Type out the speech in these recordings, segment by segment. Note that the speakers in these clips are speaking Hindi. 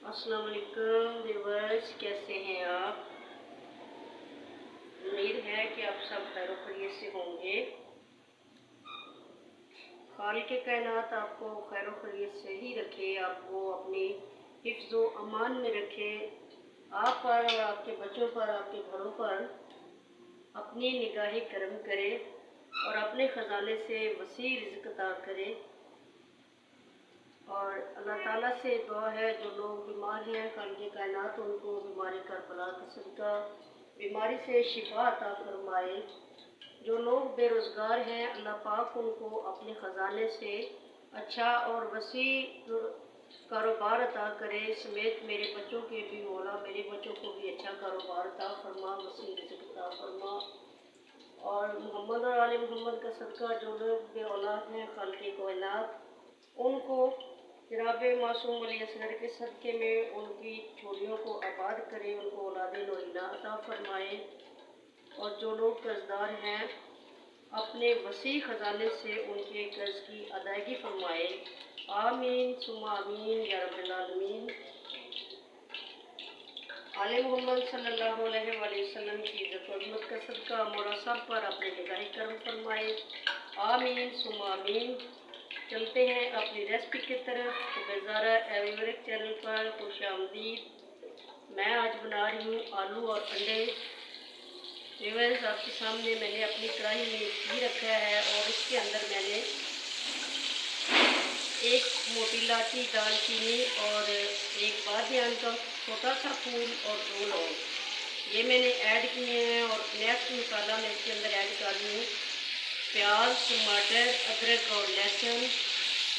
अस्सलाम वालेकुम व्यूअर्स, कैसे हैं आप। उम्मीद है कि आप सब खैर खैरियत से होंगे। खालिक कायनात आपको खैर खैरियत से ही रखे, आपको अपनी हिफ्ज़ व अमान में रखे। आप पर और आपके बच्चों पर, आपके घरों पर अपनी निगाह करम करे और अपने ख़जाने से वसी रिज़्क़ अता करे। और अल्लाह ताला से दुआ है, जो लोग बीमार हैं खालिक कायनात उनको बीमारी करबला का सदका बीमारी से शिफा अता फरमाए। जो लोग बेरोज़गार हैं अल्लाह पाक उनको अपने ख़जाने से अच्छा और वसी कारोबार अता करे। समेत मेरे बच्चों के भी मौला मेरे बच्चों को भी अच्छा कारोबार अता फरमा, वसी रिज़्क़ अता फरमा। और मोहम्मद और आले मोहम्मद का सदका जो लोग बे औलाद हैं खालिक कायनात उनको जनाब मासूम वली असगर के सदक़े में उनकी झोलियों को आबाद करे, उनको औलाद नौइना अता फरमाए। और जो लोग कर्जदार हैं अपने वसी ख़जाने से उनके कर्ज की अदायगी फरमाए। आमीन सुम्मा आमीन या रब्बिल आलमीन। आले मोहम्मद सल्लल्लाहु अलैहि वसल्लम की इज़्ज़त व अज़मत का सदका मौला सब पर अपने निगाह करम फरमाए। आमीन सुम्मा आमीन। चलते हैं अपनी रेसिपी की तरफ। तो बेज़ारा एवरीवर्क चैनल पर खुशामदीद। मैं आज बना रही हूँ आलू और अंडे। व्यूअर्स, आपके सामने मैंने अपनी कढ़ाई में घी रखा है और इसके अंदर मैंने एक मोटी इलायची, दालचीनी और एक बादियान का छोटा सा फूल और 2 लौंग ये मैंने ऐड किए हैं। और नेक्स्ट मसाला मैं इसके अंदर ऐड कर रही हूँ प्याज, टमाटर, अदरक और लहसुन।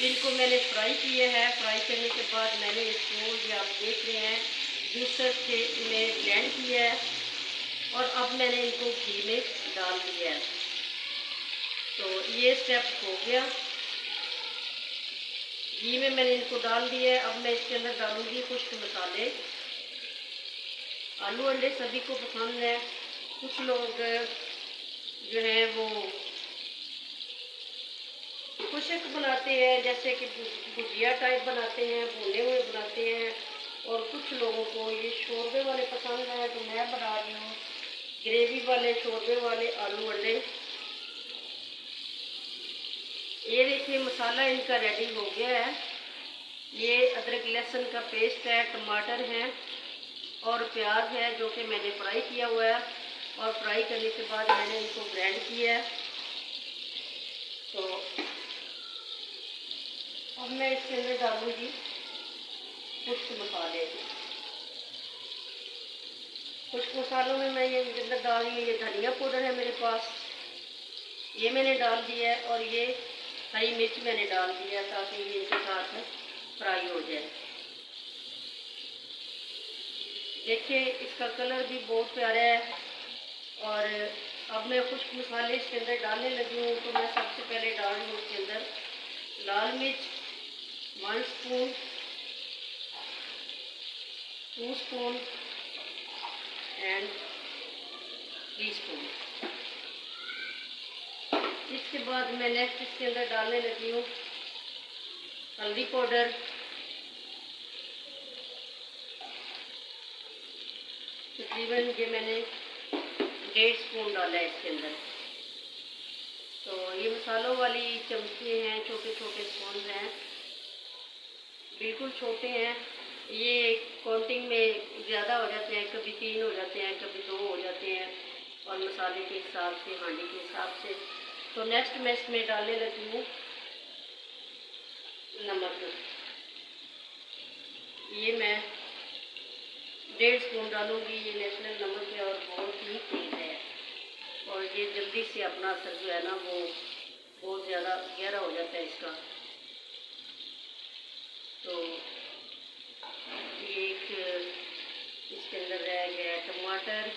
इनको मैंने फ्राई किया है। फ्राई करने के बाद मैंने इसको, ये आप देख रहे हैं, जूसर से में ब्लेंड किया है और अब मैंने इनको घी में डाल दिया है। तो ये स्टेप हो गया। घी में मैंने इनको डाल दिया है। अब मैं इसके अंदर डालूंगी खुश्क मसाले। आलू अंडे सभी को पसंद है। कुछ लोग जो है वो खुश्क बनाते हैं, जैसे कि भुजिया टाइप बनाते हैं, भुने हुए बनाते हैं। और कुछ लोगों को ये शोरबे वाले पसंद है, तो मैं बना रही हूँ ग्रेवी वाले, शोरबे वाले आलू अंडे। ये देखिए मसाला इनका रेडी हो गया है। ये अदरक लहसुन का पेस्ट है, टमाटर है और प्याज है जो कि मैंने फ्राई किया हुआ है। और फ्राई करने के बाद मैंने इनको ग्राइंड किया है। तो अब मैं इसके अंदर डालूंगी खुश्क मसाले। खुश्क मसालों में मैं ये अंदर डाल रही हूँ, ये धनिया पाउडर है मेरे पास, ये मैंने डाल दिया है। और ये हरी मिर्च मैंने डाल दिया ताकि ये इनके साथ फ्राई हो जाए। देखिए इसका कलर भी बहुत प्यारा है। और अब मैं खुश्क मसाले इसके अंदर डालने लगी हूँ। तो मैं सबसे पहले डाल रही हूँ इसके अंदर लाल मिर्च 1 स्पून, 2 स्पून एंड 3 स्पून। इसके बाद मैं नेक्स्ट इसके अंदर डालने लगी हूँ हल्दी पाउडर, तकरीबन ये मैंने 1.5 स्पून डाला है इसके अंदर। तो ये मसालों वाली चमचे हैं, छोटे छोटे स्पून हैं, बिल्कुल छोटे हैं। ये काउंटिंग में ज़्यादा हो जाते हैं, कभी 3 हो जाते हैं, कभी 2 हो जाते हैं, और मसाले के हिसाब से, हांडी के हिसाब से। तो नेक्स्ट मैं इसमें डालने लगी हूँ नमक। ये मैं 1.5 स्पून डालूँगी। ये नेशनल नमक है और बहुत ही तेज़ है और ये जल्दी से अपना असर जो है ना वो बहुत ज़्यादा गहरा हो जाता है इसका। तो ये एक इसके अंदर रह गया टमाटर,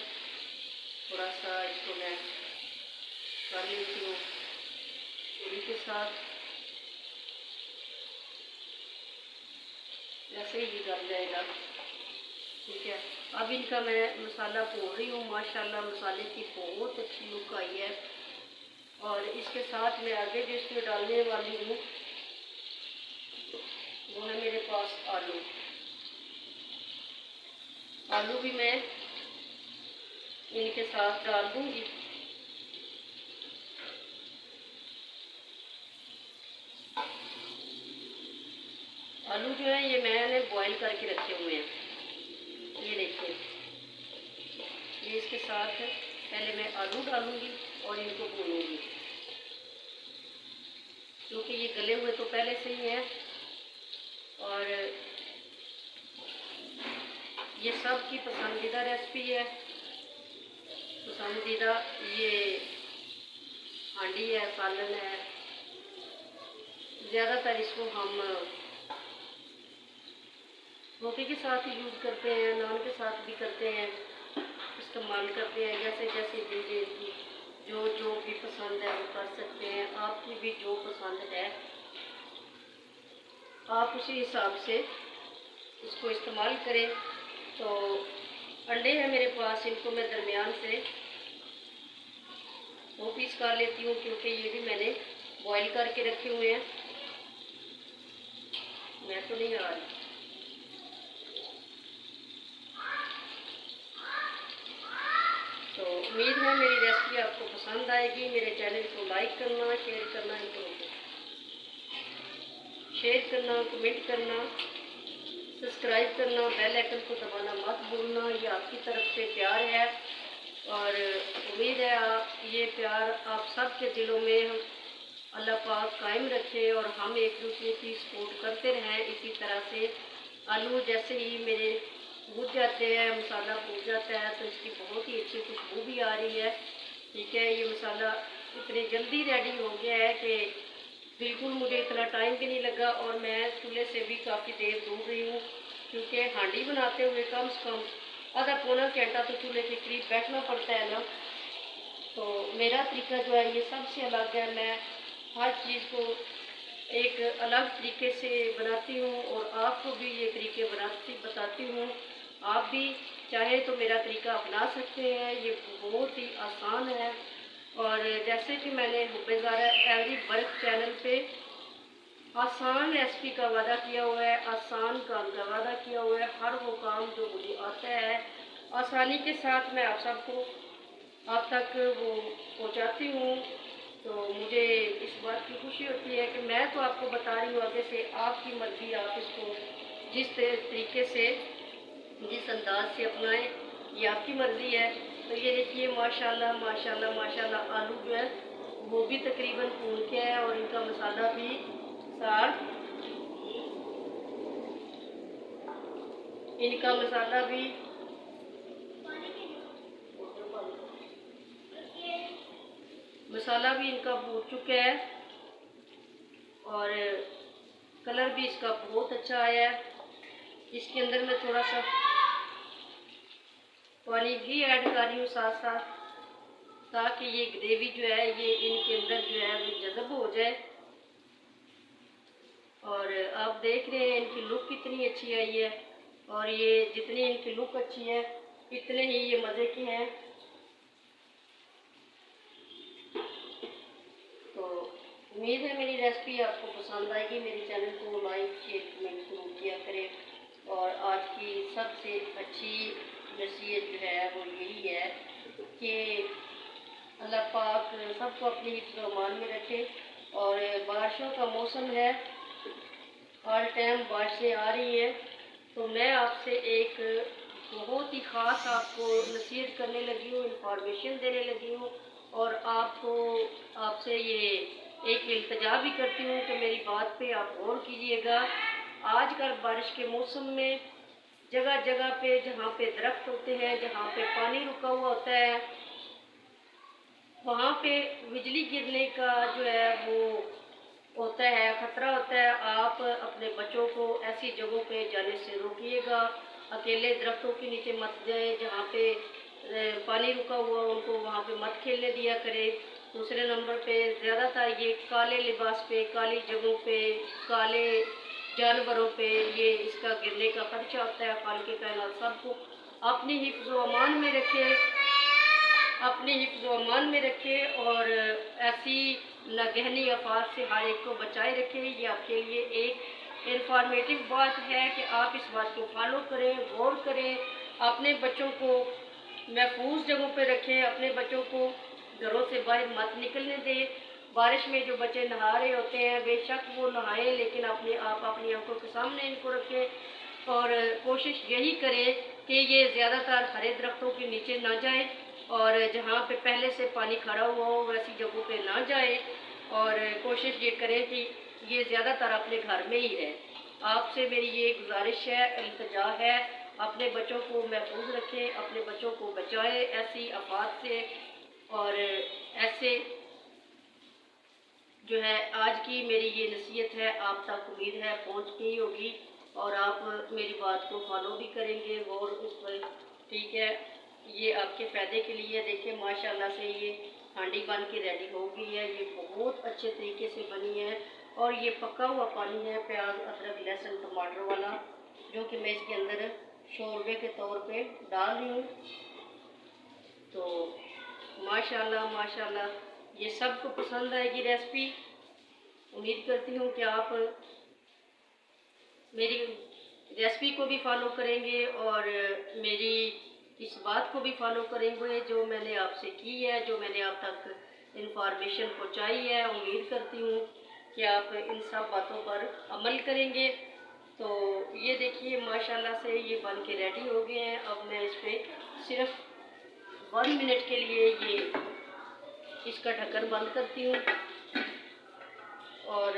थोड़ा सा इसको मैं कर लेती हूँ पूरी के साथ। ऐसे ही कर जाएगा, ठीक है। अब इनका मैं मसाला भून रही हूँ। माशाल्लाह मसाले की बहुत अच्छी लुक आई है। और इसके साथ मैं आगे जो इसमें डालने वाली हूँ वो है मेरे पास आलू। आलू भी मैं इनके साथ डाल दूंगी। आलू जो है ये मैंने बॉईल करके रखे हुए हैं, ये देखिए। ये इसके साथ पहले मैं आलू डालूंगी और इनको भूनूंगी, क्योंकि ये गले हुए तो पहले से ही हैं और ये सबकी पसंदीदा रेसिपी है, पसंदीदा ये हांडी है, सालन है। ज़्यादातर इसको हम रोटी के साथ ही यूज़ करते हैं, नान के साथ भी करते हैं, इस्तेमाल करते हैं। जैसे जैसे जिनकी जो जो भी पसंद है वो कर सकते हैं। आपकी भी जो पसंद है आप उसी हिसाब से इसको इस्तेमाल करें। तो अंडे हैं मेरे पास, इनको मैं दरमियान से 2 पीस कर लेती हूँ, क्योंकि ये भी मैंने बॉईल करके रखे हुए हैं। मैं तो नहीं आ रही। तो उम्मीद है मेरी रेसिपी आपको पसंद आएगी। मेरे चैनल को लाइक करना, शेयर करना, शेयर करना, कमेंट करना, सब्सक्राइब करना, बेल आइकन को दबाना मत भूलना। ये आपकी तरफ से प्यार है और उम्मीद है ये प्यार आप सब के दिलों में अल्लाह पाक कायम रखे और हम एक दूसरे की सपोर्ट करते रहें। इसी तरह से आलू जैसे ही मेरे भून जाते हैं, मसाला भून जाता है, तो इसकी बहुत ही अच्छी खुशबू भी आ रही है। ठीक है, ये मसाला इतनी जल्दी रेडी हो गया है कि बिल्कुल मुझे इतना टाइम भी नहीं लगा और मैं चूल्हे से भी काफ़ी देर दूर रही हूँ, क्योंकि हांडी बनाते हुए कम से कम आधा पौना घंटा तो चूल्हे के करीब बैठना पड़ता है ना। तो मेरा तरीका जो है ये सबसे अलग है। मैं हर चीज़ को एक अलग तरीके से बनाती हूँ और आपको भी ये तरीके बताती हूँ। आप भी चाहे तो मेरा तरीका अपना सकते हैं, ये बहुत ही आसान है। और जैसे कि मैंने हुब्बे ज़ारा एवरी वर्क चैनल पे आसान रेसिपी का वादा किया हुआ है, आसान काम का वादा किया हुआ है। हर वो काम जो मुझे आता है आसानी के साथ मैं आप सबको आप तक वो पहुँचाती हूँ। तो मुझे इस बात की खुशी होती है कि मैं तो आपको बता रही हूँ, आगे से आपकी मर्ज़ी, आप इसको जिस तरीके से जिस अंदाज से अपनाएं, ये आपकी मर्ज़ी है। तो ये देखिए माशाल्लाह माशाल्लाह माशाल्लाह आलू जो है वो भी तकरीबन भून के है और इनका मसाला भी साथ इनका मसाला भी इनका भून चुका है और कलर भी इसका बहुत अच्छा आया है। इसके अंदर मैं थोड़ा सा पानी भी ऐड कर रही हूँ साथ साथ, ताकि ये ग्रेवी जो है ये इनके अंदर जो है वो जज़ब हो जाए। और आप देख रहे हैं इनकी लुक कितनी अच्छी आई है और ये जितनी इनकी लुक अच्छी है इतने ही ये मज़े के हैं। तो उम्मीद है मेरी रेसिपी आपको पसंद आएगी। मेरे चैनल को लाइक शेयर कमेंट जरूर किया करें। और आज की सबसे अच्छी नसीहत जो है वो यही है कि अल्लाह पाक सबको अपनी हिफ्ज़ व अमान में रखे। और बारिशों का मौसम है, हर टाइम बारिशें आ रही हैं, तो मैं आपसे एक बहुत ही ख़ास आपको नसीहत करने लगी हूँ, इंफॉर्मेशन देने लगी हूँ। और आपसे ये एक इल्तिजा भी करती हूँ कि मेरी बात पे आप गौर कीजिएगा। आजकल बारिश के मौसम में जगह जगह पे जहाँ पे दरख्त होते हैं, जहाँ पे पानी रुका हुआ होता है, वहाँ पे बिजली गिरने का जो है वो होता है, खतरा होता है। आप अपने बच्चों को ऐसी जगहों पे जाने से रोकिएगा। अकेले दरख्तों के नीचे मत जाएं, जहाँ पे पानी रुका हुआ उनको वहाँ पे मत खेलने दिया करें। दूसरे नंबर पे ज़्यादातर ये काले लिबास पे, काली जगहों पे, काले जानवरों पे ये इसका गिरने का खदशा होता है। खालिक़ कायनात सबको अपनी हिफ्ज़ व अमान में रखे, अपने हिफ्ज़ व अमान में रखे और ऐसी नागहनी आफात से हर एक को बचाए रखे। ये आपके लिए एक इंफॉर्मेटिव बात है कि आप इस बात को फॉलो करें, गौर करें अपने बच्चों को महफूज जगहों पे रखें, अपने बच्चों को घरों से बाहर मत निकलने दें। बारिश में जो बच्चे नहा रहे होते हैं बेशक वो नहाएं, लेकिन आप अपनी आंखों के सामने इनको रखें और कोशिश यही करें कि ये ज़्यादातर हरे दरख्तों के नीचे ना जाए और जहाँ पे पहले से पानी खड़ा हुआ हो वैसी जगहों पे ना जाए और कोशिश ये करें कि ये ज़्यादातर अपने घर में ही रहे। आपसे मेरी ये गुजारिश है, इल्तिजा है, अपने बच्चों को महफूज रखें, अपने बच्चों को बचाएं ऐसी आफात से। और ऐसे जो है आज की मेरी ये नसीहत है आप तक उम्मीद है पहुंच गई होगी और आप मेरी बात को फॉलो भी करेंगे और उस पर। ठीक है, ये आपके फ़ायदे के लिए। देखिए माशाल्लाह से ये हांडी बन के रेडी हो गई है। ये बहुत अच्छे तरीके से बनी है और ये पका हुआ पानी है प्याज अदरक लहसुन टमाटर वाला, जो कि मैं इसके अंदर शोरबे के तौर पे डाल रही हूँ। तो माशाल्लाह माशाल्लाह ये सबको पसंद आएगी रेसिपी। उम्मीद करती हूँ कि आप मेरी रेसिपी को भी फॉलो करेंगे और मेरी इस बात को भी फॉलो करेंगे जो मैंने आपसे की है, जो मैंने आप तक इंफॉर्मेशन पहुँचाई है। उम्मीद करती हूँ कि आप इन सब बातों पर अमल करेंगे। तो ये देखिए माशाल्लाह से ये बन के रेडी हो गए हैं। अब मैं इस पर सिर्फ 1 मिनट के लिए ये इसका ढक्कन बंद करती हूँ और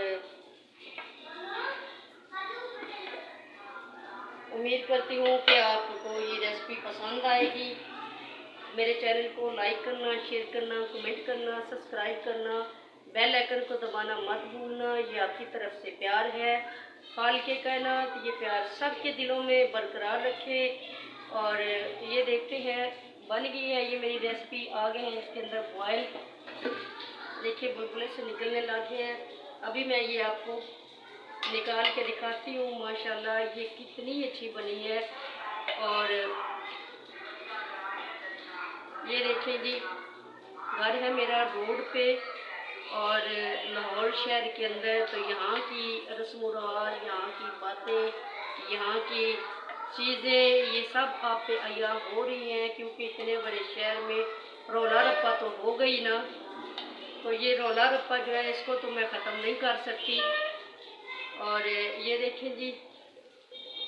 उम्मीद करती हूँ कि आपको ये रेसिपी पसंद आएगी। मेरे चैनल को लाइक करना, शेयर करना, कमेंट करना, सब्सक्राइब करना, बेल आइकन को दबाना मत भूलना। ये आपकी तरफ से प्यार है। खालिक़े कायनात ये प्यार सबके दिलों में बरकरार रखे। और ये देखते हैं बन गई है ये मेरी रेसिपी। आ गए हैं इसके अंदर बॉयल, देखिए बुलबुले से निकलने लगे हैं। अभी मैं ये आपको निकाल के दिखाती हूँ। माशाल्लाह ये कितनी अच्छी बनी है। और ये देखें जी, घर है मेरा रोड पे और लाहौर शहर के अंदर। तो यहाँ की रस्म व रवाज, यहाँ की बातें, यहाँ की चीज़ें ये सब आप पे अय्या हो रही हैं, क्योंकि इतने बड़े शहर में रौला रप्पा तो हो गई ना। तो ये रौला रप्पा जो है इसको तो मैं ख़त्म नहीं कर सकती। और ये देखें जी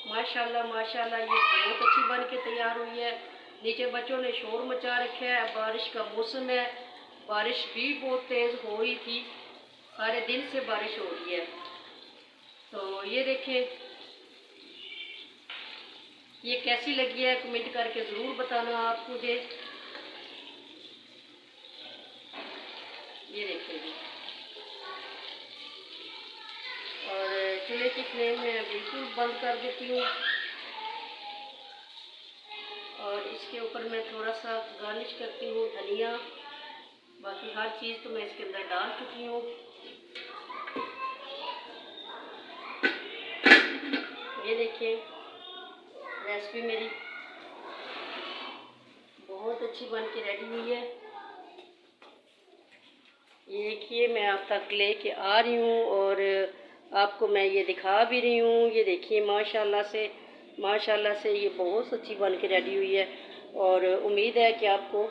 माशाल्लाह माशाल्लाह ये बहुत अच्छी बन के तैयार हुई है। नीचे बच्चों ने शोर मचा रखा है, बारिश का मौसम है, बारिश भी बहुत तेज़ हो रही थी, सारे दिन से बारिश हो रही है। तो ये देखें ये कैसी लगी है कमेंट करके ज़रूर बताना आप मुझे। ये देखें जी, और चूल्हे की फ्लेम में बिल्कुल बंद कर देती हूँ और इसके ऊपर मैं थोड़ा सा गार्निश करती हूँ धनिया। बाकी हर चीज़ तो मैं इसके अंदर डाल चुकी हूँ। ये देखिए रेसिपी मेरी बहुत अच्छी बन के रेडी हुई है। ये देखिए मैं आप तक लेके आ रही हूँ और आपको मैं ये दिखा भी रही हूँ। ये देखिए माशाल्लाह से ये बहुत अच्छी बन के रेडी हुई है और उम्मीद है कि आपको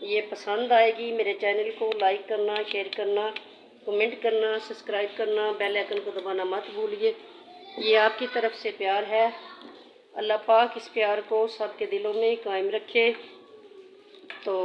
ये पसंद आएगी। मेरे चैनल को लाइक करना, शेयर करना, कमेंट करना, सब्सक्राइब करना, बेल आइकन को दबाना मत भूलिए। ये आपकी तरफ से प्यार है। अल्लाह पाक इस प्यार को सबके दिलों में कायम रखे। तो